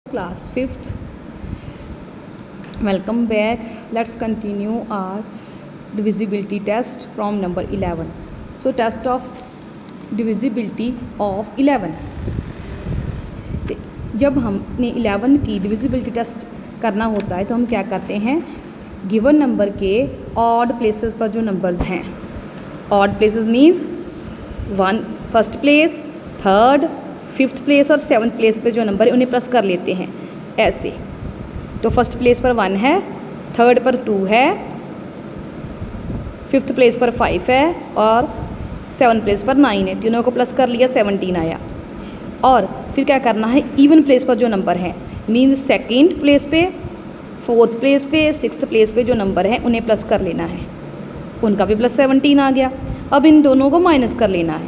Class 5th, welcome back. Let's continue our divisibility test from number 11. So test of divisibility of 11. जब हमने 11 की divisibility test करना होता है तो हम क्या करते हैं, गिवन नंबर के ऑड प्लेसेस पर जो नंबर्स हैं, odd places means first place, third, fifth place और सेवन्थ प्लेस पे जो नंबर है उन्हें प्लस कर लेते हैं ऐसे। तो फर्स्ट प्लेस पर 1 है, थर्ड पर 2 है, फिफ्थ प्लेस पर 5 है और सेवन्थ प्लेस पर 9 है। तीनों को प्लस कर लिया, 17 आया। और फिर क्या करना है, इवन प्लेस पर जो नंबर है मीन्स सेकेंड प्लेस पे, फोर्थ प्लेस पे, सिक्स्थ प्लेस पे जो नंबर है उन्हें प्लस कर लेना है। उनका भी प्लस 17 आ गया। अब इन दोनों को माइनस कर लेना है।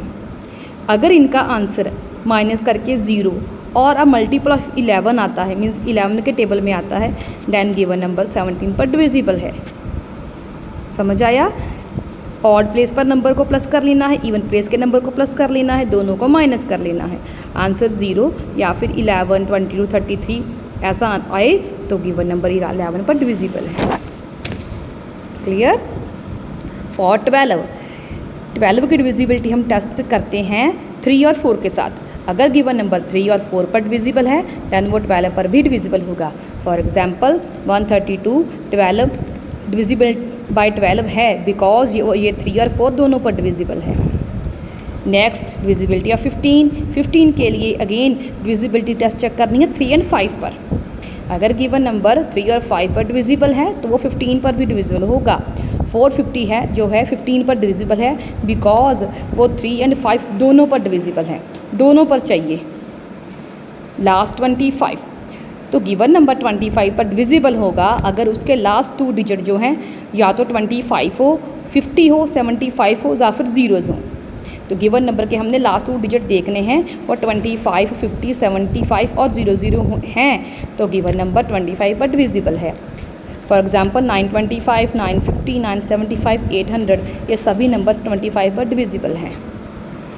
अगर इनका आंसर माइनस करके 0 और अब मल्टीपल ऑफ 11 आता है, मीन्स 11 के टेबल में आता है, देन गिवन नंबर 17 पर डिविजिबल है। समझ आया? ऑड प्लेस पर नंबर को प्लस कर लेना है, इवन प्लेस के नंबर को प्लस कर लेना है, दोनों को माइनस कर लेना है। आंसर 0 या फिर 11, 22, 33 ऐसा आए तो गिवन नंबर 11 पर डिविजिबल है। क्लियर? फॉर 12 की डिविजिबिलिटी हम टेस्ट करते हैं 3 और 4 के साथ। अगर गिवन नंबर 3 और 4 पर डिविजिबल है दैन वो 12 पर भी डिविजिबल होगा। फॉर एग्जांपल 132 12 डिविजिबल बाय 12 है बिकॉज ये 3 और 4 दोनों पर डिविजिबल है। नेक्स्ट डिविजिबिलिटी ऑफ 15 के लिए अगेन डिविजिबिलिटी टेस्ट चेक करनी है 3 एंड 5 पर। अगर गिवन नंबर 3 और 5 पर डिविजिबल है तो वो 15 पर भी डिविजिबल होगा। 450 है जो है 15 पर डिविजिबल है बिकॉज वो 3 एंड 5 दोनों पर डिविजिबल है, दोनों पर चाहिए। लास्ट 25 तो गिवन नंबर 25 पर डिविजिबल होगा अगर उसके लास्ट 2 डिजिट जो हैं या तो 25 हो, 50 हो, 75 हो या फिर जीरोज़ हों। तो गिवन नंबर के हमने लास्ट 2 डिजिट देखने हैं और 25, 50, 75 और 00 हैं तो गिवन नंबर 25 पर डिविजिबल है। फॉर एग्जांपल 925, 950, 975, 800 ये सभी नंबर 25 पर डिविजिबल हैं।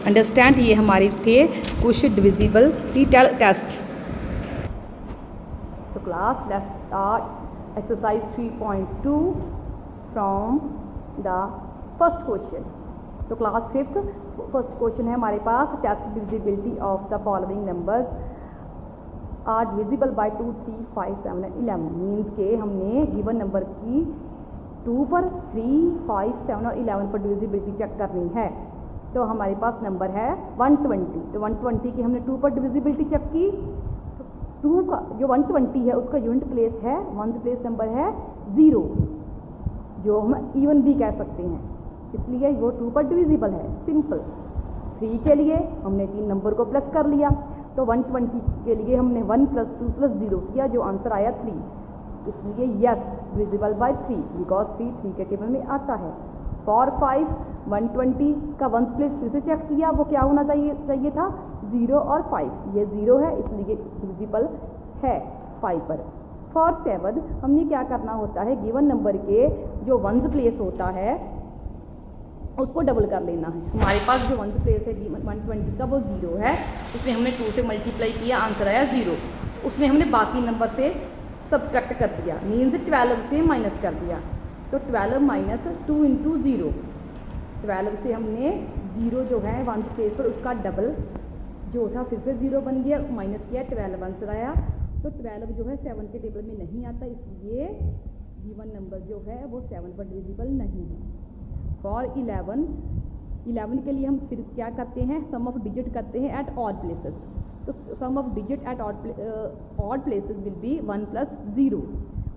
अंडरस्टैंड? ये हमारे थे कुछ डिविजिबल टेस्ट। तो class let's start exercise 3.2 from the first question. तो क्लास 5th फर्स्ट क्वेश्चन है हमारे पास, test divisibility of the following numbers are divisible by 2, 3, 5, 7 and 11। Means के हमने गिवन नंबर की 2 पर, 3, 5, 7 और 11 पर डिविजिबिलिटी चेक करनी है। तो हमारे पास नंबर है 120। तो 120 की हमने 2 पर डिविजिबिलिटी चेक की। तो 2 का जो 120 है उसका यूनिट प्लेस है, वन प्लेस नंबर है 0 जो हम इवन भी कह सकते हैं, इसलिए वो 2 पर डिविजिबल है। सिंपल। 3 के लिए हमने 3 नंबर को प्लस कर लिया तो 120 के लिए हमने 1 + 2 + 0 किया जो आंसर आया 3, इसलिए यस डिविजिबल बाय 3 बिकॉज 3 के टेबल में आता है। फॉर 5 120 का वंस प्लेस फिर से चेक किया, वो क्या होना चाहिए था 0 और 5, ये 0 है इसलिए डिविजिबल है 5 पर। फॉर 7 हमने क्या करना होता है, गिवन नंबर के जो वंस प्लेस होता है उसको डबल कर लेना है। हमारे पास जो वंस प्लेस है 120 का वो 0 है, उसने हमने 2 से मल्टीप्लाई किया, आंसर आया 0। उसने हमने बाकी नंबर से सब्ट्रैक्ट कर दिया, मीन्स 12 से माइनस कर दिया। तो 12 - 2 × 0, 12 से हमने 0 जो है वंस प्लेस पर उसका डबल जो था फिर से 0 बन गया, माइनस किया, 12 आंसर आया। तो 12 जो है 7 के टेबल में नहीं आता, इसलिए गिवन नंबर जो है वो 7 पर डिविजिबल नहीं है। फॉर 11 के लिए हम फिर क्या करते हैं, सम ऑफ डिजिट करते हैं एट ऑड प्लेसेस। तो sum of digit at odd places will be 1 + 0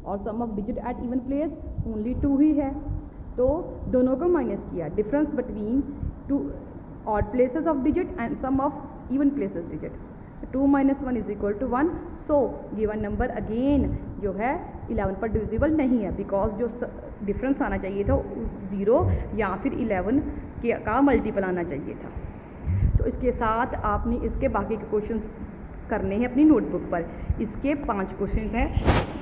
और sum of digit at even place only 2 ही है, तो दोनों को माइनस किया। Difference between 2 odd places of digit and sum of even places digit, 2 - 1 = 1। So given number again जो है 11 पर डिविजिबल नहीं है बिकॉज जो डिफरेंस आना चाहिए था 0 या फिर 11 का मल्टीपल आना चाहिए था। तो इसके साथ आपने इसके बाकी के क्वेश्चन करने हैं अपनी नोटबुक पर। इसके 5 क्वेश्चन हैं।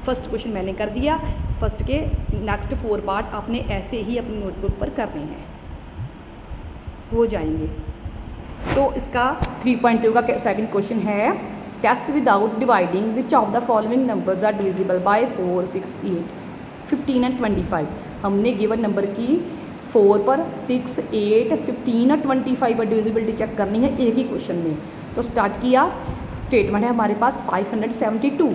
फर्स्ट क्वेश्चन मैंने कर दिया, फर्स्ट के नेक्स्ट 4 पार्ट आपने ऐसे ही अपनी नोटबुक पर करने हैं, हो जाएंगे। तो इसका 3.2 का सेकंड क्वेश्चन है test without dividing which of the following numbers are divisible by 4, 6, 8, 15 and 25। हमने गिवन नंबर की 4 पर, 6, 8, 15 और 25 पर डिविजिबिलिटी चेक करनी है एक ही क्वेश्चन में। तो स्टार्ट किया, स्टेटमेंट है हमारे पास 572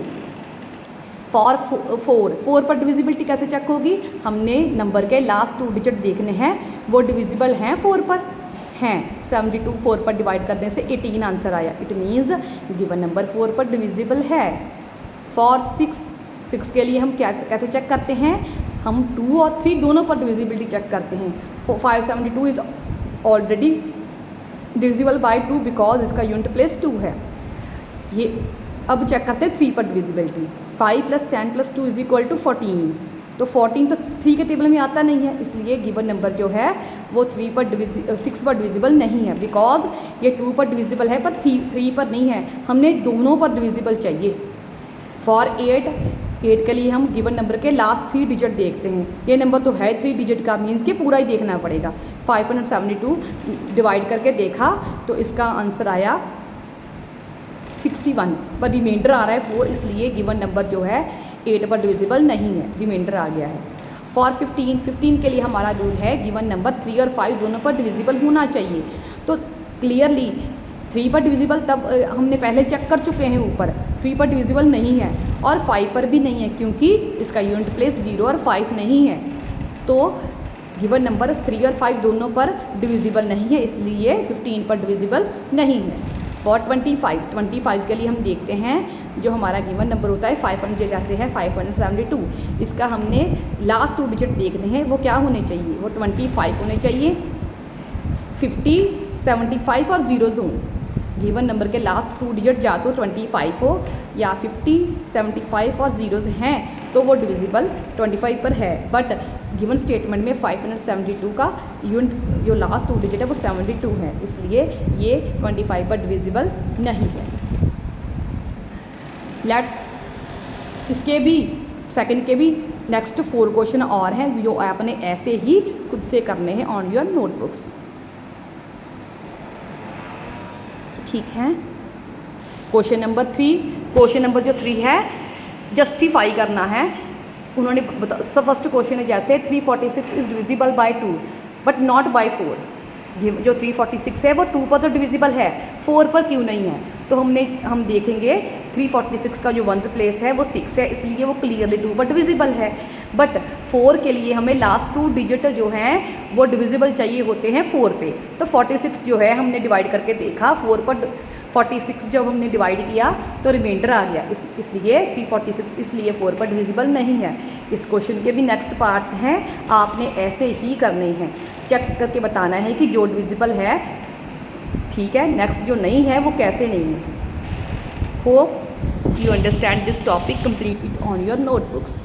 फॉर 4 पर डिविजिबिलिटी कैसे चेक होगी, हमने नंबर के लास्ट 2 डिजिट देखने हैं वो डिविजिबल हैं 4 पर, हैं 72 4 पर डिवाइड करने से 18 आंसर आया। इट मीन्स गिवन नंबर 4 पर डिविजिबल है। फॉर 6 के लिए हम क्या कैसे चेक करते हैं, हम 2 और 3 दोनों पर डिविजिबिलिटी चेक करते हैं। 572 is already divisible by 2 because इसका यूनिट प्लेस 2 है। ये अब चेक करते हैं 3 पर डिविजिबिलिटी। 5 + 10 + 2 = 14। तो 14 तो 3 के टेबल में आता नहीं है, इसलिए गिवन नंबर जो है वो 6 पर डिविजिबल नहीं है बिकॉज ये 2 पर डिविजिबल है पर 3 पर नहीं है, हमने दोनों पर डिविजिबल चाहिए। फॉर 8 के लिए हम गिवन नंबर के लास्ट 3 डिजिट देखते हैं। ये नंबर तो है 3 डिजिट का, मीन्स कि पूरा ही देखना पड़ेगा। 572 डिवाइड करके देखा तो इसका आंसर आया 61, पर रिमाइंडर आ रहा है 4, इसलिए गिवन नंबर जो है 8 पर डिविजिबल नहीं है, रिमाइंडर आ गया है। फॉर 15 के लिए हमारा रूल है गिवन नंबर 3 और 5 दोनों पर डिविजिबल होना चाहिए। तो क्लियरली 3 पर डिविजिबल तब हमने पहले चेक कर चुके हैं, ऊपर 3 पर डिविजिबल नहीं है और 5 पर भी नहीं है क्योंकि इसका यूनिट प्लेस 0 और 5 नहीं है। तो गिवन नंबर 3 और 5 दोनों पर डिविजिबल नहीं है, इसलिए 15 पर डिविजिबल नहीं है। फॉर 25 के लिए हम देखते हैं जो हमारा गिवन नंबर होता है 500 जैसे है 572, इसका हमने लास्ट 2 डिजिट देखने हैं वो क्या होने चाहिए, वो 25 होने चाहिए, 50, 75 और 0 हो। गिवन नंबर के लास्ट 2 डिजिट या तो 25 हो या 50, 75 और 0 हैं तो वो डिविजिबल 25 पर है। बट गिवन स्टेटमेंट में 572 का यूनिट जो लास्ट 2 डिजिट है वो 72 है, इसलिए ये 25 पर डिविजिबल नहीं है। लेट्स इसके भी सेकंड के भी नेक्स्ट 4 क्वेश्चन और हैं जो आपने ऐसे ही खुद से करने हैं ऑन योर नोटबुक्स। ठीक है, क्वेश्चन नंबर 3 है जस्टिफाई करना है। उन्होंने फर्स्ट क्वेश्चन है जैसे 346 is divisible by 2 but not by 4। जो 346 है वो 2 पर तो डिविजिबल है, 4 पर क्यों नहीं है। तो हम देखेंगे 346 का जो 1s प्लेस है वो 6 है, इसलिए वो क्लियरली 2 पर डिविजिबल है। बट 4 के लिए हमें लास्ट 2 डिजिट जो हैं वो डिविजिबल चाहिए होते हैं 4 पे। तो 46 जो है हमने डिवाइड करके देखा 4 पर, 46 जब हमने डिवाइड किया तो रिमाइंडर आ गया, इसलिए 346 इसलिए 4 पर डिविजिबल नहीं है। इस क्वेश्चन के भी नेक्स्ट पार्ट्स हैं, आपने ऐसे ही करने हैं, चेक करके बताना है कि जो डिविजिबल है ठीक है, नेक्स्ट जो नहीं है वो कैसे नहीं है। Hope you understand this topic, complete it on your notebooks.